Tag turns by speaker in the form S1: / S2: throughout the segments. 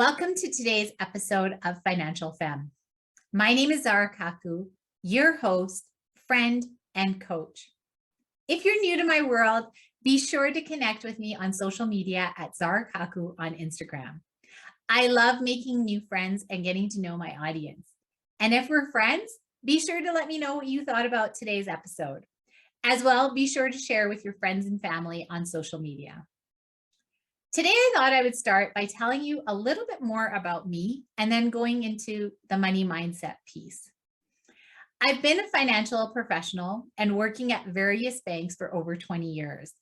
S1: Welcome to today's episode of Financial Femme. My name is Zara Kaku, your host, friend, and coach. If you're new to my world, be sure to connect with me on social media at Zara Kaku on Instagram. I love making new friends and getting to know my audience. And if we're friends, be sure to let me know what you thought about today's episode. As well, be sure to share with your friends and family on social media. Today, I thought I would start by telling you a little bit more about me and then going into the money mindset piece. I've been a financial professional and working at various banks for over 20 years.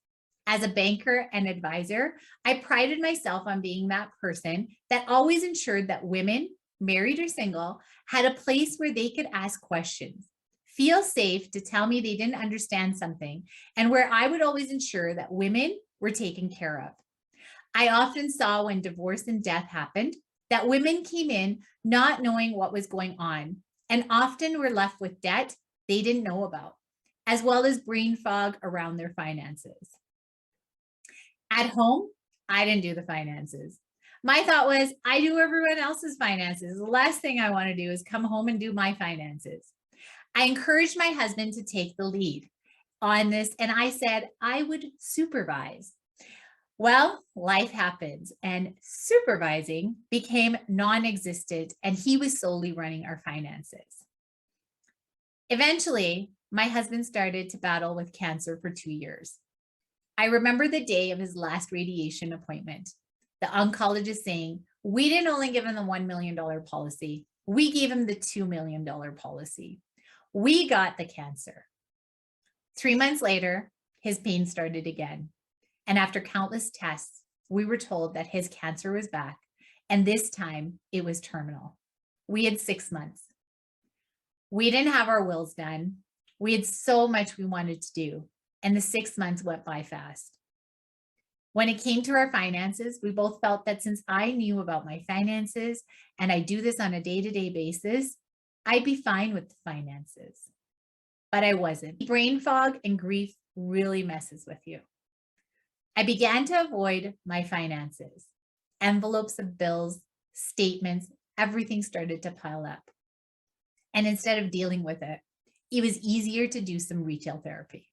S1: As a banker and advisor, I prided myself on being that person that always ensured that women, married or single, had a place where they could ask questions, feel safe to tell me they didn't understand something, and where I would always ensure that women were taken care of. I often saw when divorce and death happened that women came in not knowing what was going on and often were left with debt they didn't know about, as well as brain fog around their finances. At home, I didn't do the finances. My thought was, I do everyone else's finances. The last thing I want to do is come home and do my finances. I encouraged my husband to take the lead on this, and I said I would supervise. Well, life happens and supervising became non-existent and he was solely running our finances. Eventually, my husband started to battle with cancer for 2 years. I remember the day of his last radiation appointment. The oncologist saying, we didn't only give him the $1 million policy, we gave him the $2 million policy. We got the cancer. 3 months later, his pain started again. And after countless tests, we were told that his cancer was back, and this time it was terminal. We had 6 months. We didn't have our wills done. We had so much we wanted to do, and the 6 months went by fast. When it came to our finances, we both felt that since I knew about my finances and I do this on a day-to-day basis, I'd be fine with the finances. But I wasn't. Brain fog and grief really messes with you. I began to avoid my finances. Envelopes of bills, statements, everything started to pile up. And instead of dealing with it, it was easier to do some retail therapy.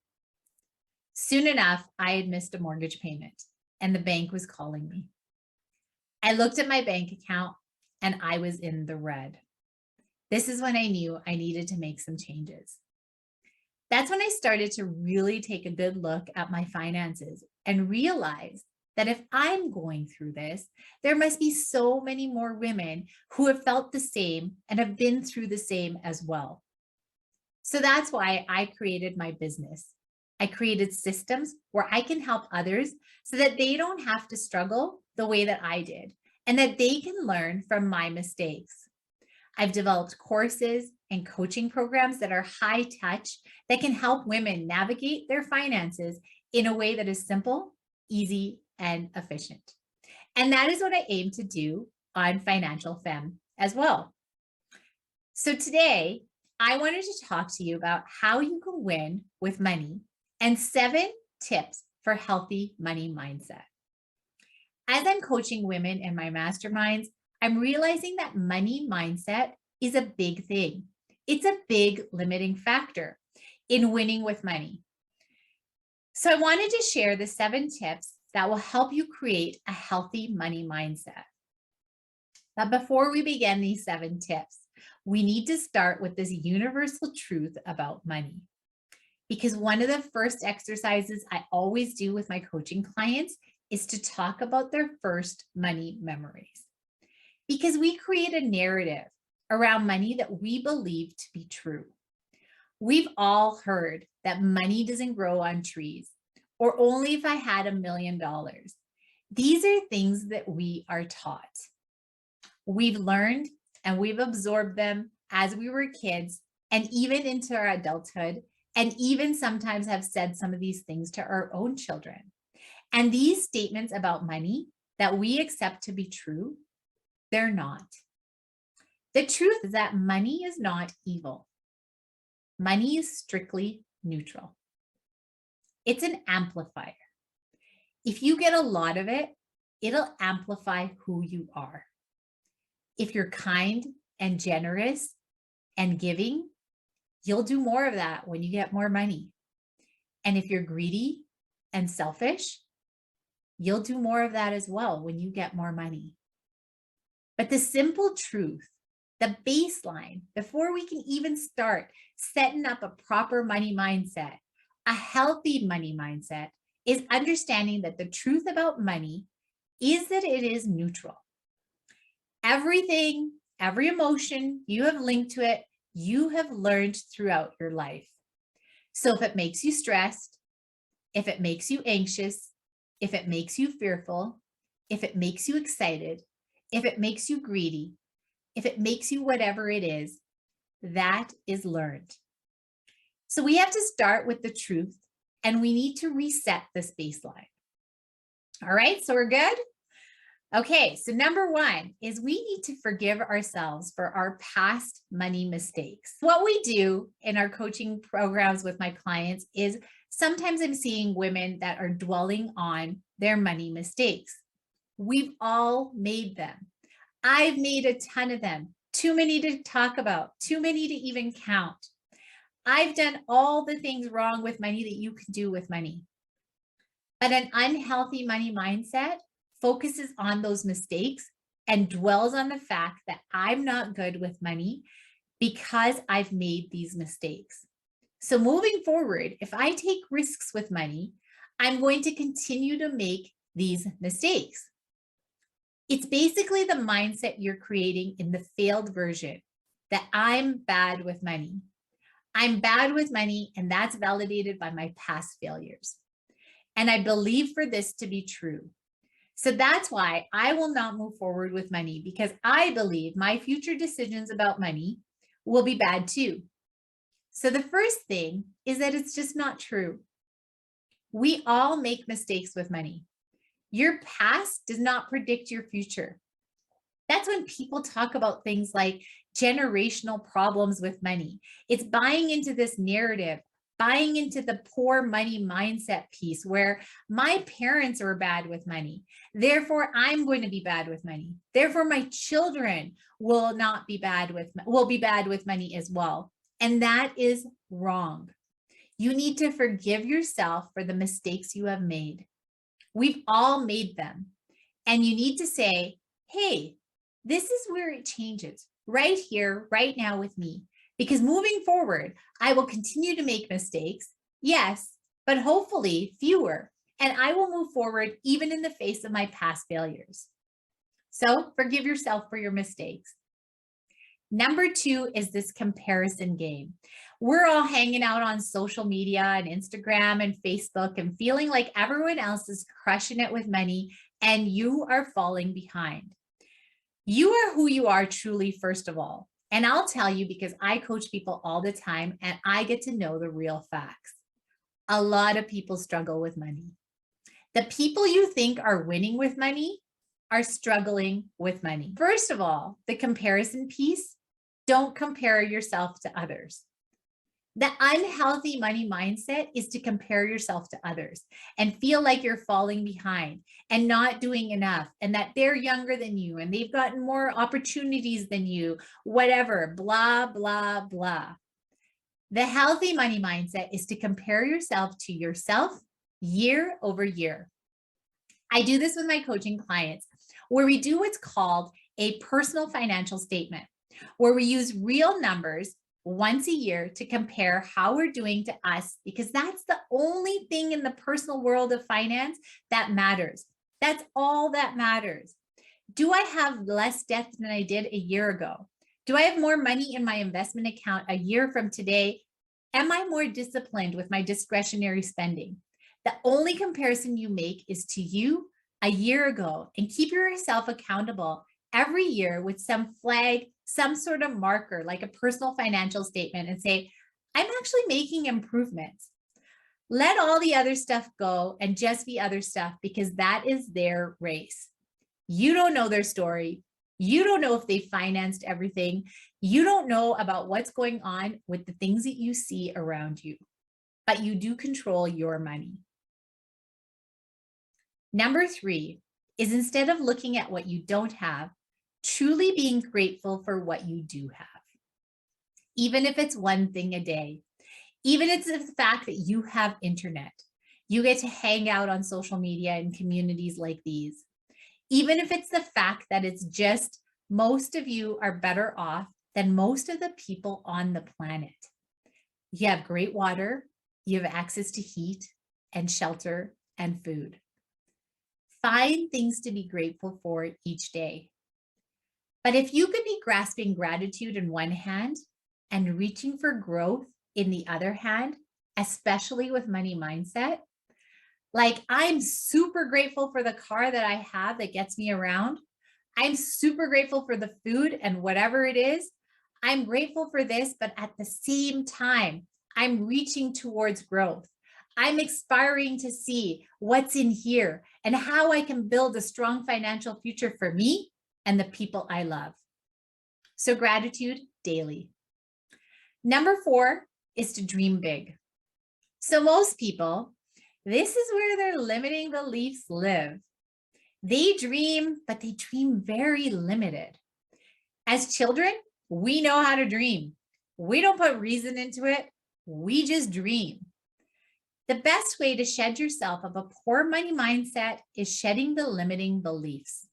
S1: Soon enough, I had missed a mortgage payment and the bank was calling me. I looked at my bank account and I was in the red. This is when I knew I needed to make some changes. That's when I started to really take a good look at my finances and realize that if I'm going through this, there must be so many more women who have felt the same and have been through the same as well. So that's why I created my business. I created systems where I can help others so that they don't have to struggle the way that I did and that they can learn from my mistakes. I've developed courses and coaching programs that are high touch that can help women navigate their finances in a way that is simple, easy, and efficient. And that is what I aim to do on Financial Femme as well. So today, I wanted to talk to you about how you can win with money and 7 tips for healthy money mindset. As I'm coaching women in my masterminds, I'm realizing that money mindset is a big thing. It's a big limiting factor in winning with money. So I wanted to share the 7 tips that will help you create a healthy money mindset. But before we begin these 7 tips, we need to start with this universal truth about money. Because one of the first exercises I always do with my coaching clients is to talk about their first money memories. Because we create a narrative around money that we believe to be true. We've all heard that money doesn't grow on trees, or only if I had $1 million. These are things that we are taught. We've learned and we've absorbed them as we were kids and even into our adulthood, and even sometimes have said some of these things to our own children. And these statements about money that we accept to be true, they're not. The truth is that money is not evil. Money is strictly neutral. It's an amplifier. If you get a lot of it, it'll amplify who you are. If you're kind and generous and giving, you'll do more of that when you get more money. And if you're greedy and selfish, you'll do more of that as well when you get more money. But the simple truth, the baseline, before we can even start setting up a proper money mindset, a healthy money mindset, is understanding that the truth about money is that it is neutral. Everything, every emotion you have linked to it, you have learned throughout your life. So if it makes you stressed, if it makes you anxious, if it makes you fearful, if it makes you excited, if it makes you greedy, if it makes you whatever it is, that is learned. So we have to start with the truth, and we need to reset this baseline. All right, so we're good? Okay, so number one is we need to forgive ourselves for our past money mistakes. What we do in our coaching programs with my clients is sometimes I'm seeing women that are dwelling on their money mistakes. We've all made them. I've made a ton of them. Too many to talk about, too many to even count. I've done all the things wrong with money that you can do with money. But an unhealthy money mindset focuses on those mistakes and dwells on the fact that I'm not good with money because I've made these mistakes. So moving forward, if I take risks with money, I'm going to continue to make these mistakes. It's basically the mindset you're creating in the failed version that I'm bad with money. I'm bad with money, and that's validated by my past failures. And I believe for this to be true. So that's why I will not move forward with money, because I believe my future decisions about money will be bad too. So the first thing is that it's just not true. We all make mistakes with money. Your past does not predict your future. That's when people talk about things like generational problems with money. It's buying into this narrative, buying into the poor money mindset piece where my parents are bad with money. Therefore, I'm going to be bad with money. Therefore, my children will be bad with money as well. And that is wrong. You need to forgive yourself for the mistakes you have made. We've all made them. And you need to say, hey, this is where it changes right here, right now with me. Because moving forward, I will continue to make mistakes, yes, but hopefully fewer. And I will move forward even in the face of my past failures. So forgive yourself for your mistakes. Number two is this comparison game. We're all hanging out on social media and Instagram and Facebook and feeling like everyone else is crushing it with money and you are falling behind. You are who you are truly, first of all. And I'll tell you, because I coach people all the time and I get to know the real facts. A lot of people struggle with money. The people you think are winning with money are struggling with money. First of all, the comparison piece, don't compare yourself to others. The unhealthy money mindset is to compare yourself to others and feel like you're falling behind and not doing enough and that they're younger than you and they've gotten more opportunities than you, whatever, blah, blah, blah. The healthy money mindset is to compare yourself to yourself year over year. I do this with my coaching clients where we do what's called a personal financial statement, where we use real numbers once a year to compare how we're doing to us, because that's the only thing in the personal world of finance that matters. That's all that matters. Do I have less debt than I did a year ago? Do I have more money in my investment account a year from today? Am I more disciplined with my discretionary spending? The only comparison you make is to you a year ago, and keep yourself accountable every year with some flag, some sort of marker, like a personal financial statement, and say, I'm actually making improvements. Let all the other stuff go and just be other stuff, because that is their race. You don't know their story. You don't know if they financed everything. You don't know about what's going on with the things that you see around you, but you do control your money. Number three is, instead of looking at what you don't have, Truly being grateful for what you do have, even if it's one thing a day, even if it's the fact that you have internet, you get to hang out on social media in communities like these, even if it's the fact that it's just most of you are better off than most of the people on the planet. You have great water, you have access to heat and shelter and food. Find things to be grateful for each day. But if you could be grasping gratitude in one hand and reaching for growth in the other hand, especially with money mindset, like I'm super grateful for the car that I have that gets me around. I'm super grateful for the food and whatever it is. I'm grateful for this, but at the same time, I'm reaching towards growth. I'm aspiring to see what's in here and how I can build a strong financial future for me and the people I love. So gratitude daily. Number 4 is to dream big. So most people, this is where their limiting beliefs live. They dream, but they dream very limited. As children, we know how to dream. We don't put reason into it. We just dream. The best way to shed yourself of a poor money mindset is shedding the limiting beliefs.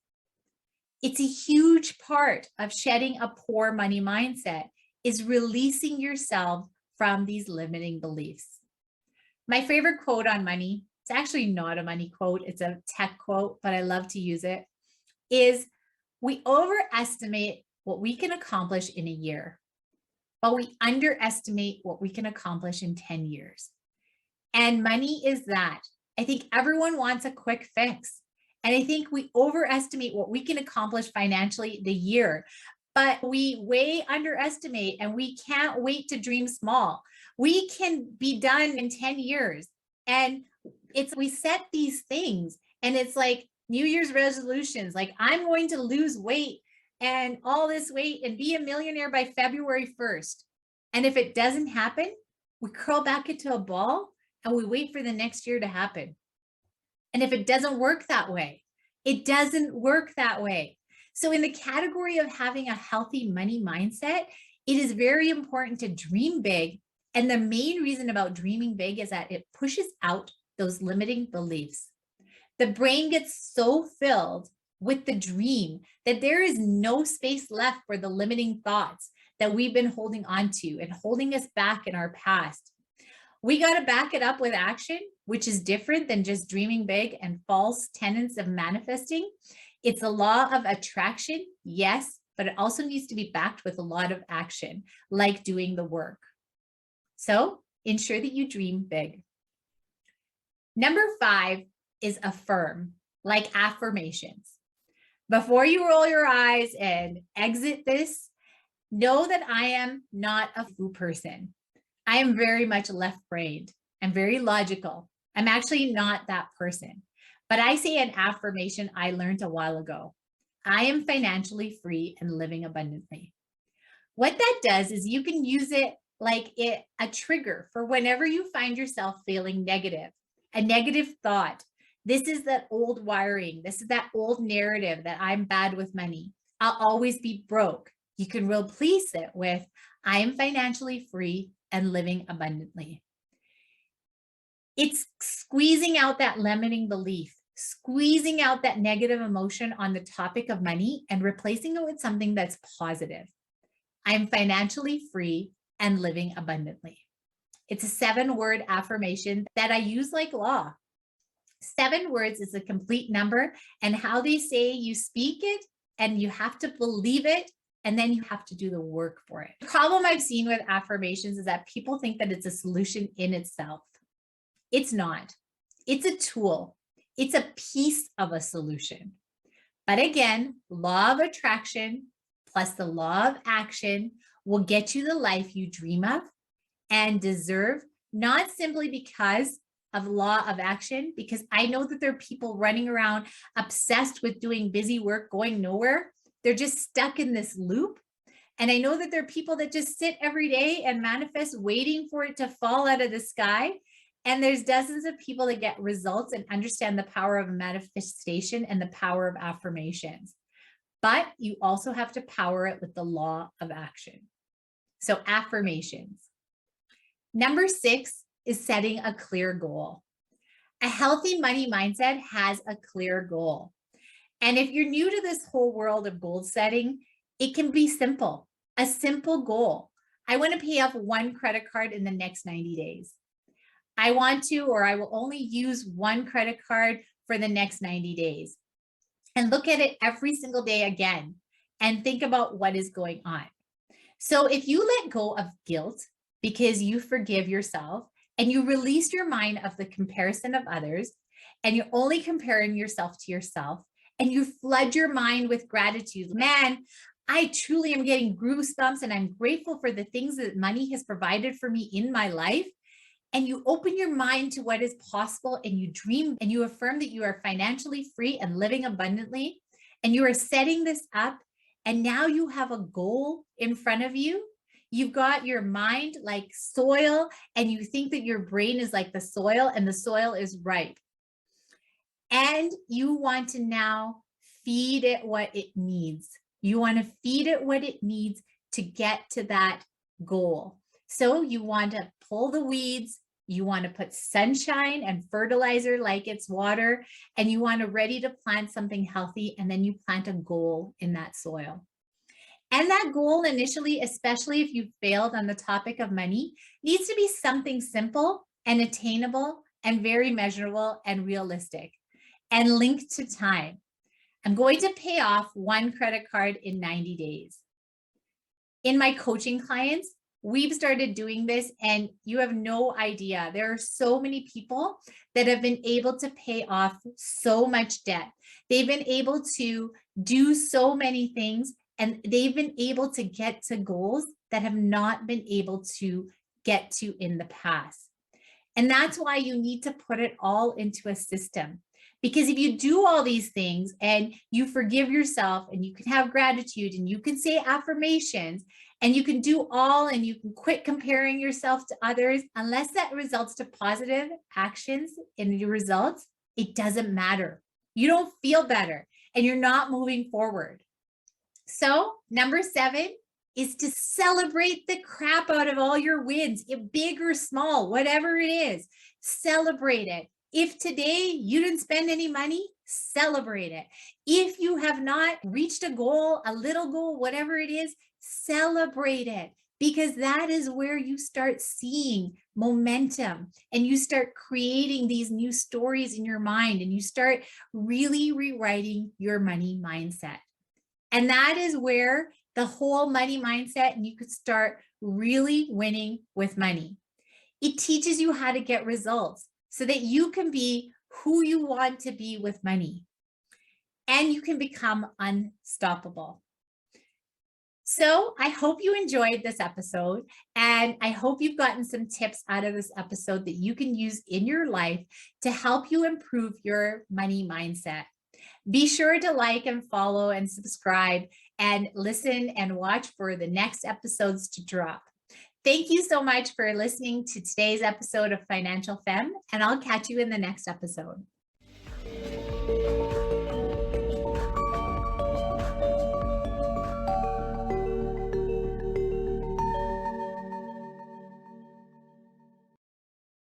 S1: It's a huge part of shedding a poor money mindset is releasing yourself from these limiting beliefs. My favorite quote on money, it's actually not a money quote, it's a tech quote, but I love to use it, is we overestimate what we can accomplish in a year, but we underestimate what we can accomplish in 10 years. And money is that. I think everyone wants a quick fix. And I think we overestimate what we can accomplish financially the year, but we way underestimate and we can't wait to dream small. We can be done in 10 years. And we set these things and it's like New Year's resolutions, like I'm going to lose weight and all this weight and be a millionaire by February 1st. And if it doesn't happen, we curl back into a ball and we wait for the next year to happen. And if it doesn't work that way, it doesn't work that way. So in the category of having a healthy money mindset, it is very important to dream big. And the main reason about dreaming big is that it pushes out those limiting beliefs. The brain gets so filled with the dream that there is no space left for the limiting thoughts that we've been holding on to and holding us back in our past. We got to back it up with action, which is different than just dreaming big and false tenets of manifesting. It's a law of attraction, yes, but it also needs to be backed with a lot of action, like doing the work. So ensure that you dream big. Number 5 is affirm, like affirmations. Before you roll your eyes and exit this, know that I am not a foo person. I am very much left-brained. I'm very logical. I'm actually not that person. But I say an affirmation I learned a while ago. I am financially free and living abundantly. What that does is you can use it like a trigger for whenever you find yourself feeling negative, a negative thought. This is that old wiring. This is that old narrative that I'm bad with money. I'll always be broke. You can replace it with I am financially free and living abundantly. It's squeezing out that limiting belief, squeezing out that negative emotion on the topic of money and replacing it with something that's positive. I'm financially free and living abundantly. It's a 7-word affirmation that I use like law. 7 words is a complete number, and how they say you speak it and you have to believe it, and then you have to do the work for it. The problem I've seen with affirmations is that people think that it's a solution in itself. It's not. It's a tool. It's a piece of a solution. But again, law of attraction plus the law of action will get you the life you dream of and deserve, not simply because of law of action, because I know that there are people running around obsessed with doing busy work, going nowhere. They're just stuck in this loop. And I know that there are people that just sit every day and manifest waiting for it to fall out of the sky. And there's dozens of people that get results and understand the power of manifestation and the power of affirmations. but you also have to power it with the law of action. So affirmations. Number 6 is setting a clear goal. A healthy money mindset has a clear goal. And if you're new to this whole world of goal setting, it can be simple, a simple goal. I want to pay off 1 credit card in the next 90 days. I want to, or I will only use 1 credit card for the next 90 days. And look at it every single day again and think about what is going on. So if you let go of guilt because you forgive yourself and you release your mind of the comparison of others, and you're only comparing yourself to yourself, and you flood your mind with gratitude, man, I truly am getting goosebumps and I'm grateful for the things that money has provided for me in my life. And you open your mind to what is possible and you dream and you affirm that you are financially free and living abundantly. And you are setting this up. And now you have a goal in front of you. You've got your mind like soil and you think that your brain is like the soil and the soil is ripe. And you want to now feed it what it needs. You want to feed it what it needs to get to that goal. So you want to pull the weeds, you want to put sunshine and fertilizer like it's water, and you want to ready to plant something healthy, and then you plant a goal in that soil. And that goal initially, especially if you've failed on the topic of money, needs to be something simple and attainable and very measurable and realistic and linked to time. I'm going to pay off 1 credit card in 90 days. In my coaching clients, we've started doing this and you have no idea. There are so many people that have been able to pay off so much debt. They've been able to do so many things and they've been able to get to goals that have not been able to get to in the past. And that's why you need to put it all into a system. Because if you do all these things and you forgive yourself and you can have gratitude and you can say affirmations and you can do all and you can quit comparing yourself to others, unless that results to positive actions in your results, it doesn't matter. You don't feel better and you're not moving forward. So number 7 is to celebrate the crap out of all your wins, big or small, whatever it is, celebrate it. If today you didn't spend any money, celebrate it. If you have not reached a goal, a little goal, whatever it is, celebrate it, because that is where you start seeing momentum and you start creating these new stories in your mind and you start really rewriting your money mindset. And that is where the whole money mindset, and you could start really winning with money. It teaches you how to get results so that you can be who you want to be with money and you can become unstoppable. So I hope you enjoyed this episode and I hope you've gotten some tips out of this episode that you can use in your life to help you improve your money mindset. Be sure to like and follow and subscribe and listen and watch for the next episodes to drop. Thank you so much for listening to today's episode of Financial Femme, and I'll catch you in the next episode.